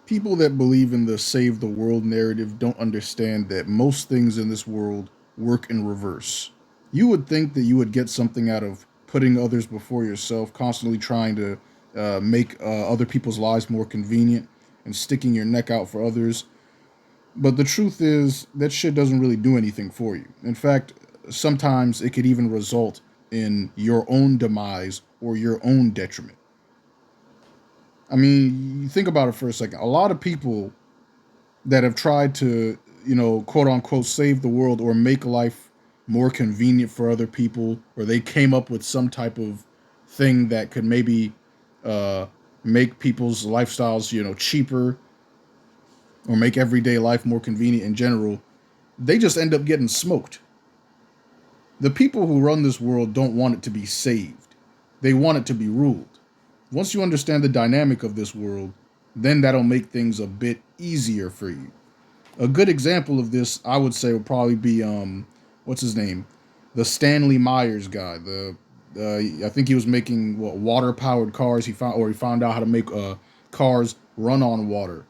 People that believe in the save the world narrative don't understand that most things in this world work in reverse. You would think that you would get something out of putting others before yourself, constantly trying to make other people's lives more convenient and sticking your neck out for others. But the truth is, that shit doesn't really do anything for you. In fact, sometimes it could even result in your own demise or your own detriment. I mean, you think about it for a second. A lot of people that have tried to, quote unquote, save the world or make life more convenient for other people, or they came up with some type of thing that could maybe uh, make people's lifestyles, cheaper or make everyday life more convenient in general, they just end up getting smoked. The people who run this world don't want it to be saved, they want it to be ruled. Once you understand the dynamic of this world, then that'll make things a bit easier for you. A good example of this, I would say, would probably be what's his name, the Stanley Myers guy. I think he was making water powered cars. He found out how to make cars run on water,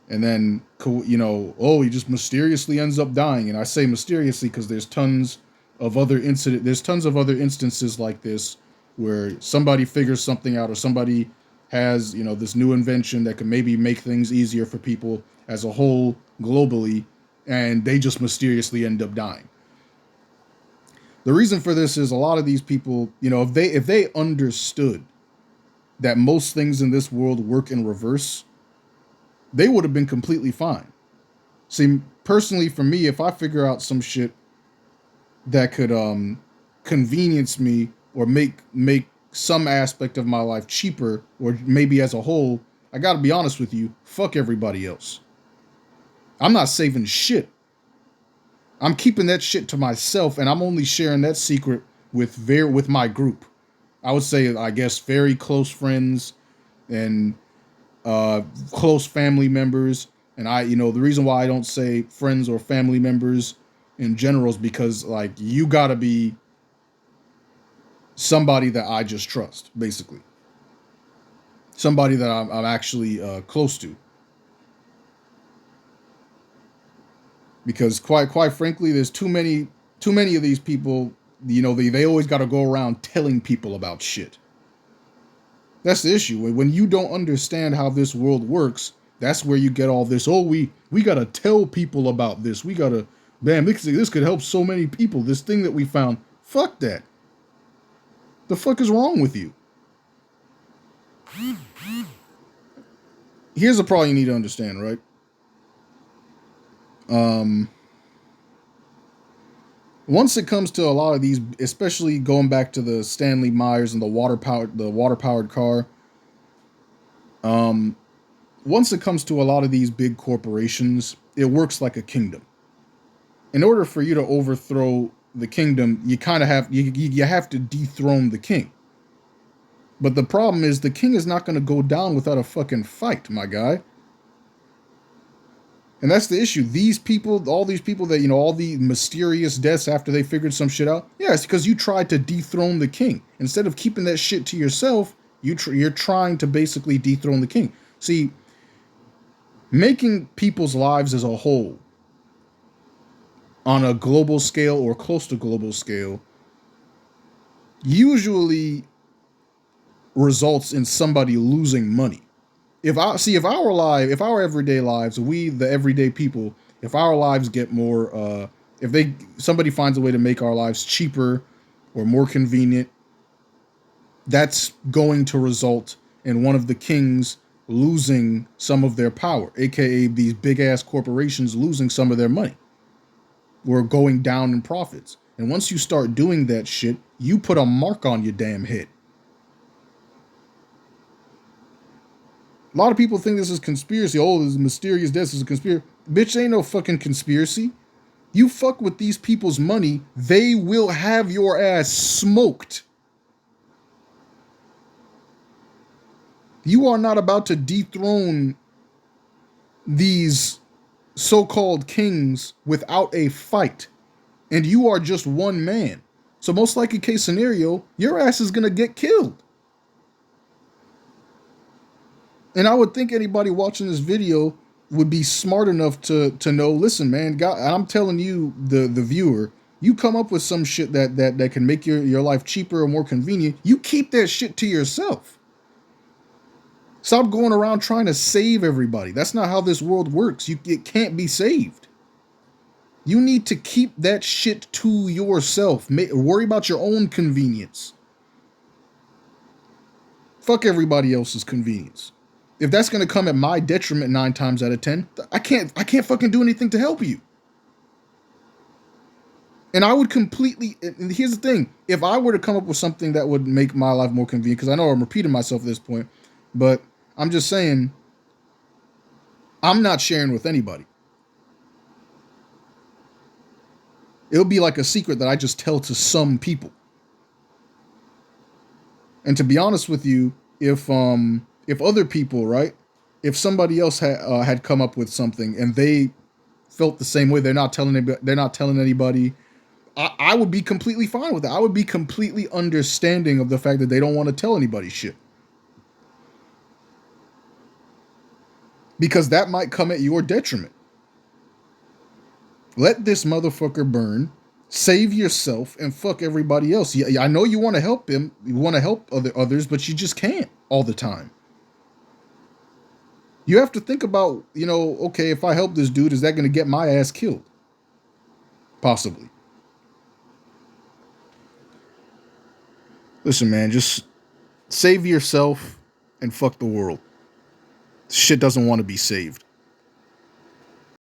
and then he just mysteriously ends up dying. And I say mysteriously because there's tons of other instances like this where somebody figures something out or somebody has this new invention that can maybe make things easier for people as a whole globally, and they just mysteriously end up dying. The reason for this is a lot of these people, if they understood that most things in this world work in reverse, they would have been completely fine. See, personally, for me, if I figure out some shit that could convenience me or make some aspect of my life cheaper, or maybe as a whole, I gotta be honest with you, fuck everybody else. I'm not saving shit. I'm keeping that shit to myself, and I'm only sharing that secret with my group. I would say, I guess, very close friends and close family members. And the reason why I don't say friends or family members in general is because, like, you gotta be somebody that I just trust, basically, somebody that I'm actually close to. Because quite frankly, there's too many of these people. They always got to go around telling people about shit. That's the issue. When you don't understand how this world works, that's where you get all this. Oh, we gotta tell people about this. We gotta, man, this could help so many people. This thing that we found. Fuck that. The fuck is wrong with you? Here's the problem you need to understand, right? Um, Once it comes to a lot of these, especially going back to the Stanley Myers and the water powered car. Um, Once it comes to a lot of these big corporations, it works like a kingdom. In order for you to overthrow the kingdom, you kind of you have to dethrone the king. But the problem is the king is not going to go down without a fucking fight, my guy. And that's the issue. These people, all these people that, all the mysterious deaths after they figured some shit out, yeah, it's because you tried to dethrone the king. Instead of keeping that shit to yourself, you're trying to basically dethrone the king. See, making people's lives as a whole on a global scale or close to global scale usually results in somebody losing money. If our everyday lives, we the everyday people, if our lives get more, if they somebody finds a way to make our lives cheaper or more convenient, that's going to result in one of the kings losing some of their power, aka these big ass corporations losing some of their money. We're going down in profits. And once you start doing that shit, you put a mark on your damn head. A lot of people think this is conspiracy. Oh, this is mysterious death. This is a conspiracy. Bitch, ain't no fucking conspiracy. You fuck with these people's money, they will have your ass smoked. You are not about to dethrone these so called kings without a fight. And you are just one man. So, most likely case scenario, your ass is going to get killed. And I would think anybody watching this video would be smart enough to know, listen, man, God, I'm telling you, the viewer, you come up with some shit that can make your life cheaper or more convenient, you keep that shit to yourself. Stop going around trying to save everybody. That's not how this world works. It can't be saved. You need to keep that shit to yourself. Worry about your own convenience. Fuck everybody else's convenience. If that's gonna come at my detriment 9 times out of 10, I can't fucking do anything to help you. And I would completely. And here's the thing: if I were to come up with something that would make my life more convenient, because I know I'm repeating myself at this point, but I'm just saying, I'm not sharing with anybody. It'll be like a secret that I just tell to some people. And to be honest with you, if other people, right, if somebody else had come up with something and they felt the same way, they're not telling anybody. I would be completely fine with that. I would be completely understanding of the fact that they don't want to tell anybody shit. Because that might come at your detriment. Let this motherfucker burn. Save yourself and fuck everybody else. Yeah, I know you want to help him. You want to help others, but you just can't all the time. You have to think about, okay, if I help this dude, is that going to get my ass killed? Possibly. Listen, man, just save yourself and fuck the world. Shit doesn't want to be saved.